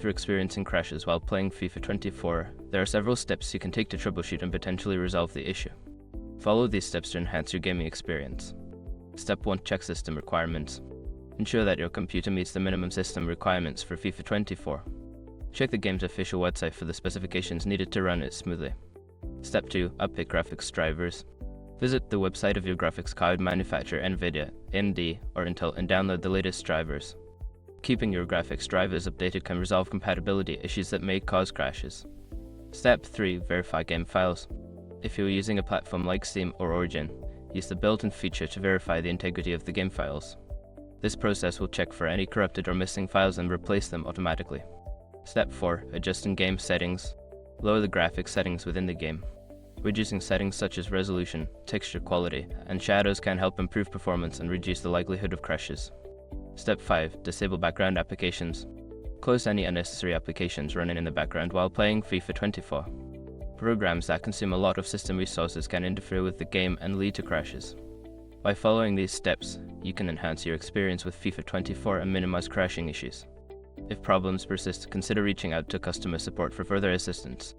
you're experiencing crashes while playing FIFA 24, there are several steps you can take to troubleshoot and potentially resolve the issue. Follow these steps to enhance your gaming experience. Step 1. Check system requirements. Ensure that your computer meets the minimum system requirements for FIFA 24. Check the game's official website for the specifications needed to run it smoothly. Step 2. Update graphics drivers. Visit the website of your graphics card manufacturer, NVIDIA, AMD, or Intel, and download the latest drivers. Keeping your graphics drivers updated can resolve compatibility issues that may cause crashes. Step 3. Verify game files. If you're using a platform like Steam or Origin, use the built-in feature to verify the integrity of the game files. This process will check for any corrupted or missing files and replace them automatically. Step 4. Adjust in-game settings. Lower the graphics settings within the game. Reducing settings such as resolution, texture quality, and shadows can help improve performance and reduce the likelihood of crashes. Step 5. Disable background applications. Close any unnecessary applications running in the background while playing FIFA 24. Programs that consume a lot of system resources can interfere with the game and lead to crashes. By following these steps, you can enhance your experience with FIFA 24 and minimize crashing issues. If problems persist, consider reaching out to customer support for further assistance.